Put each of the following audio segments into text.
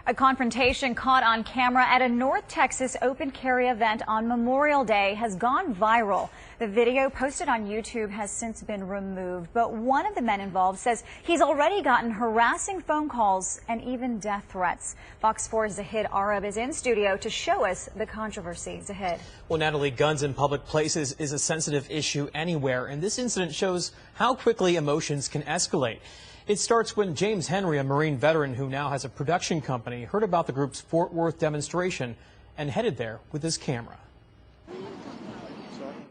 A confrontation caught on camera at a North Texas open carry event on Memorial Day has gone viral. The video posted on YouTube has since been removed, but one of the men involved says he's already gotten harassing phone calls and even death threats. Fox 4's Zahid Arab is in studio to show us the controversy. Zahid. Well, Natalie, guns in public places is a sensitive issue anywhere, and this incident shows how quickly emotions can escalate. It starts when James Henry, a Marine veteran who now has a production company, heard about the group's Fort Worth demonstration and headed there with his camera.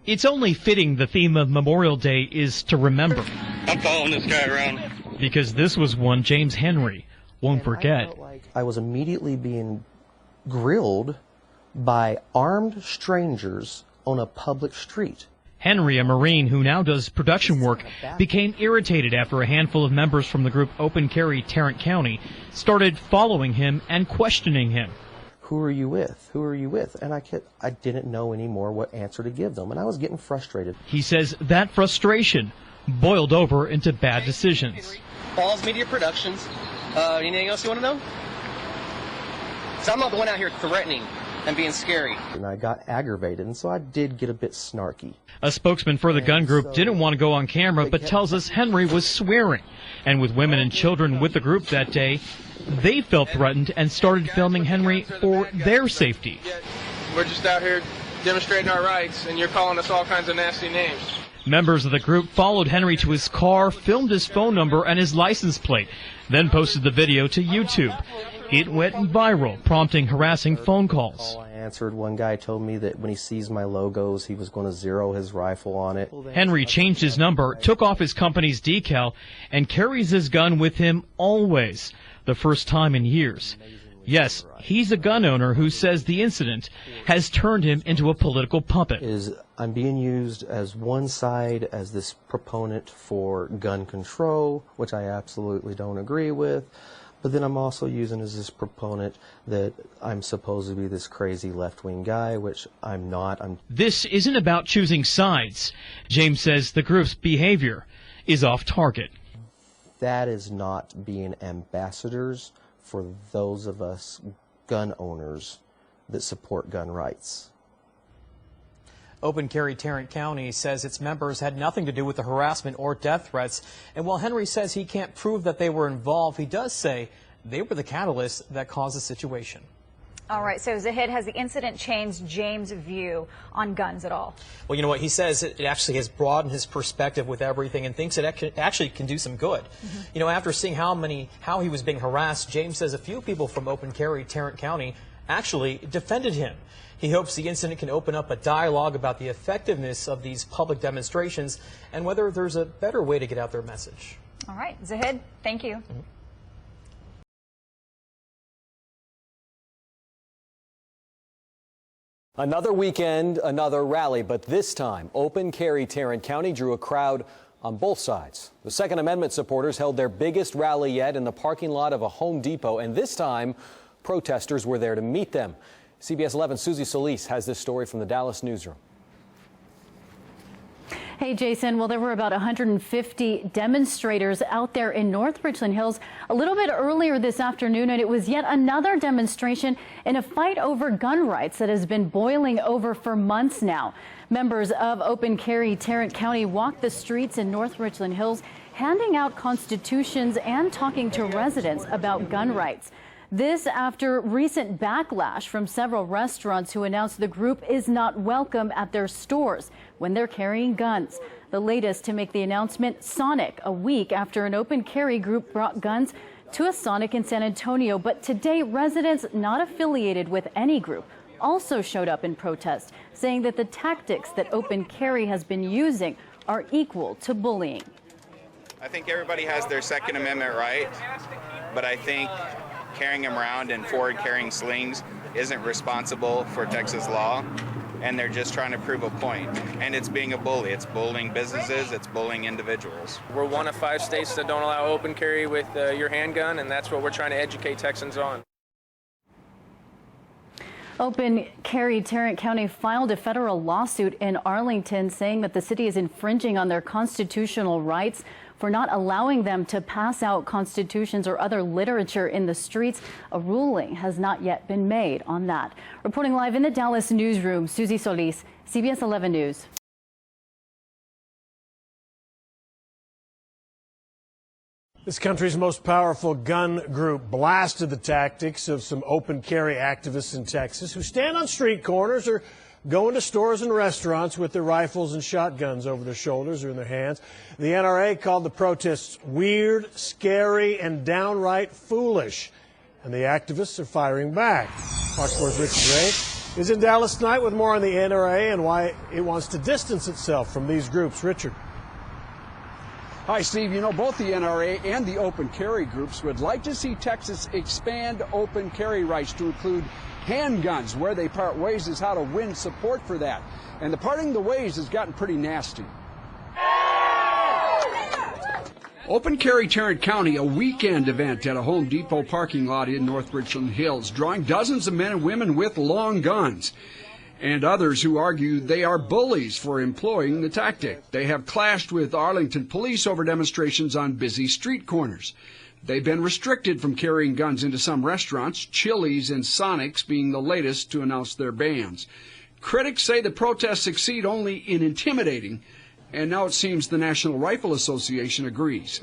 It's only fitting the theme of Memorial Day is to remember. I'm following this guy around. Because this was one James Henry won't forget. I was immediately being grilled by armed strangers on a public street. Henry, a Marine who now does production work, became irritated after a handful of members from the group Open Carry Tarrant County started following him and questioning him. Who are you with? Who are you with? And I didn't know anymore what answer to give them, and I was getting frustrated. He says that frustration boiled over into bad decisions. Balls Media Productions. Anything else you want to know? So I'm not the one out here threatening and being scary. And I got aggravated, and so I did get a bit snarky. A spokesman for the gun group didn't want to go on camera, but tells us Henry was swearing. And with women and children with the group that day, they felt threatened and started filming Henry for their safety. We're just out here demonstrating our rights, and you're calling us all kinds of nasty names. Members of the group followed Henry to his car, filmed his phone number and his license plate, then posted the video to YouTube. It went viral, prompting harassing phone calls. I answered. One guy told me that when he sees my logos, he was going to zero his rifle on it. Henry changed his number, took off his company's decal, and carries his gun with him always, the first time in years. Yes, he's a gun owner who says the incident has turned him into a political puppet. I'm being used as one side as this proponent for gun control, which I absolutely don't agree with. But then I'm also using as this proponent that I'm supposed to be this crazy left-wing guy, which I'm not. This isn't about choosing sides. James says the group's behavior is off target. That is not being ambassadors for those of us gun owners that support gun rights. Open Carry Tarrant County says its members had nothing to do with the harassment or death threats. And while Henry says he can't prove that they were involved, he does say they were the catalyst that caused the situation. All right, so Zahid, has the incident changed James' view on guns at all? Well, you know what, he says it actually has broadened his perspective with everything and thinks it actually can do some good. You know, after seeing how he was being harassed, James says a few people from Open Carry Tarrant County actually defended him. He hopes the incident can open up a dialogue about the effectiveness of these public demonstrations and whether there's a better way to get out their message. All right, Zahid, thank you. Another weekend, another rally, but this time, Open Carry Tarrant County drew a crowd on both sides. The Second Amendment supporters held their biggest rally yet in the parking lot of a Home Depot, and this time, protesters were there to meet them. CBS 11's Susie Solis has this story from the Dallas newsroom. Hey, Jason. Well, there were about 150 demonstrators out there in North Richland Hills a little bit earlier this afternoon, and it was yet another demonstration in a fight over gun rights that has been boiling over for months now. Members of Open Carry Tarrant County walked the streets in North Richland Hills, handing out constitutions and talking to residents about gun rights. This after recent backlash from several restaurants who announced the group is not welcome at their stores when they're carrying guns. The latest to make the announcement, Sonic, a week after an Open Carry group brought guns to a Sonic in San Antonio. But today, residents not affiliated with any group also showed up in protest, saying that the tactics that Open Carry has been using are equal to bullying. I think everybody has their Second Amendment right, but I think carrying them around in forward-carrying slings isn't responsible for Texas law, and they're just trying to prove a point. And it's being a bully. It's bullying businesses. It's bullying individuals. We're one of 5 states that don't allow open carry with your handgun, and that's what we're trying to educate Texans on. Open Carry Tarrant County filed a federal lawsuit in Arlington saying that the city is infringing on their constitutional rights for not allowing them to pass out constitutions or other literature in the streets. A ruling has not yet been made on that. Reporting live in the Dallas newsroom, Susie Solis, CBS 11 News. This country's most powerful gun group blasted the tactics of some open carry activists in Texas who stand on street corners or go into stores and restaurants with their rifles and shotguns over their shoulders or in their hands. The NRA called the protests weird, scary, and downright foolish. And the activists are firing back. Fox 4's Richard Ray is in Dallas tonight with more on the NRA and why it wants to distance itself from these groups. Richard. Hi, Steve. You know, both the NRA and the open carry groups would like to see Texas expand open carry rights to include handguns. Where they part ways is how to win support for that. And the parting the ways has gotten pretty nasty. Open Carry Tarrant County, a weekend event at a Home Depot parking lot in North Richland Hills, drawing dozens of men and women with long guns. And others who argue they are bullies for employing the tactic. They have clashed with Arlington police over demonstrations on busy street corners. They've been restricted from carrying guns into some restaurants, Chili's and Sonic's being the latest to announce their bans. Critics say the protests succeed only in intimidating, and now it seems the National Rifle Association agrees.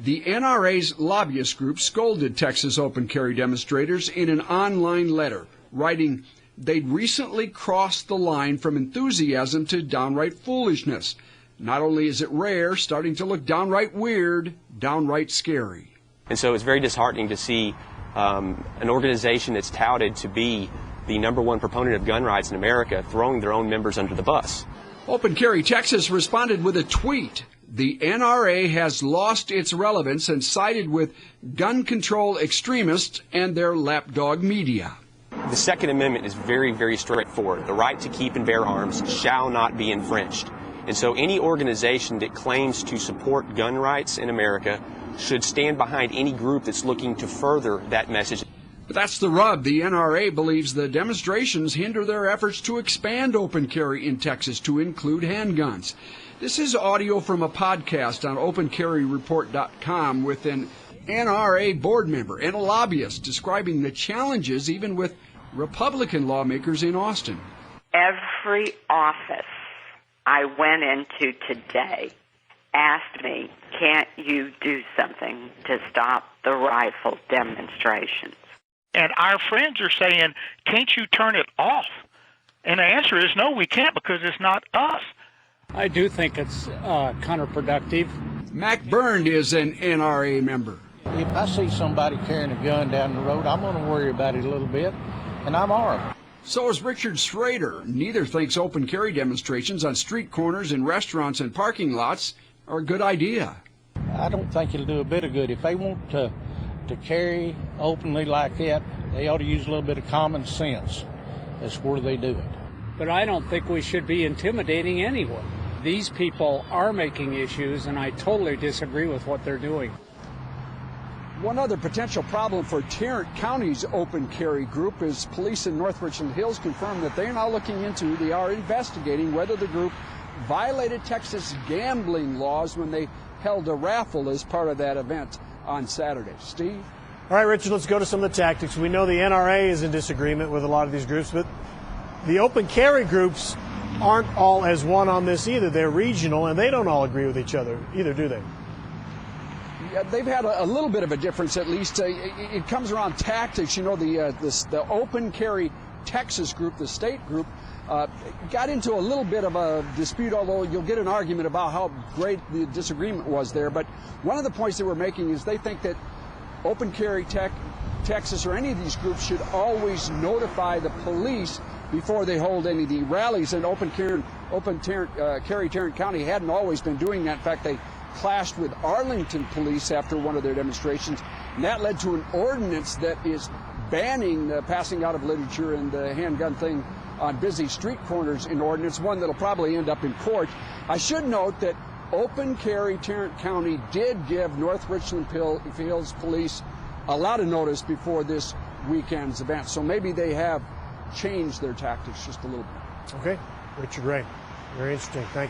The NRA's lobbyist group scolded Texas open carry demonstrators in an online letter, writing, they'd recently crossed the line from enthusiasm to downright foolishness. Not only is it rare, starting to look downright weird, downright scary. And so it's very disheartening to see an organization that's touted to be the #1 proponent of gun rights in America throwing their own members under the bus. Open Carry Texas responded with a tweet. The NRA has lost its relevance and sided with gun control extremists and their lapdog media. The Second Amendment is very, very straightforward. The right to keep and bear arms shall not be infringed. And so any organization that claims to support gun rights in America should stand behind any group that's looking to further that message. But that's the rub. The NRA believes the demonstrations hinder their efforts to expand open carry in Texas to include handguns. This is audio from a podcast on OpenCarryReport.com with an NRA board member and a lobbyist describing the challenges even with Republican lawmakers in Austin. Every office I went into today asked me, can't you do something to stop the rifle demonstrations? And our friends are saying, can't you turn it off? And the answer is no, we can't, because it's not us. I do think it's counterproductive. Mac Byrne is an NRA member. If I see somebody carrying a gun down the road, I'm going to worry about it a little bit, and I'm armed. So is Richard Schrader. Neither thinks open carry demonstrations on street corners in restaurants and parking lots are a good idea. I don't think it'll do a bit of good. If they want to carry openly like that, they ought to use a little bit of common sense. That's where they do it. But I don't think we should be intimidating anyone. These people are making issues, and I totally disagree with what they're doing. One other potential problem for Tarrant County's open carry group is police in North Richland Hills confirmed that they are investigating whether the group violated Texas gambling laws when they held a raffle as part of that event on Saturday. Steve? All right, Richard, let's go to some of the tactics. We know the NRA is in disagreement with a lot of these groups, but the open carry groups aren't all as one on this either. They're regional, and they don't all agree with each other either, do they? Yeah, they've had a little bit of a difference, at least. It comes around tactics. You know, the open carry Texas group, the state group, got into a little bit of a dispute, although you'll get an argument about how great the disagreement was there. But one of the points they were making is they think that open carry Texas or any of these groups should always notify the police before they hold any of the rallies. And open carry Tarrant County hadn't always been doing that. In fact, they clashed with Arlington police after one of their demonstrations, and that led to an ordinance that is banning the passing out of literature and the handgun thing on busy street corners in ordinance, one that'll probably end up in court. I should note that open carry Tarrant County did give North Richland Hills police a lot of notice before this weekend's event, so maybe they have change their tactics just a little bit. Okay, Richard Ray, very interesting. Thank you.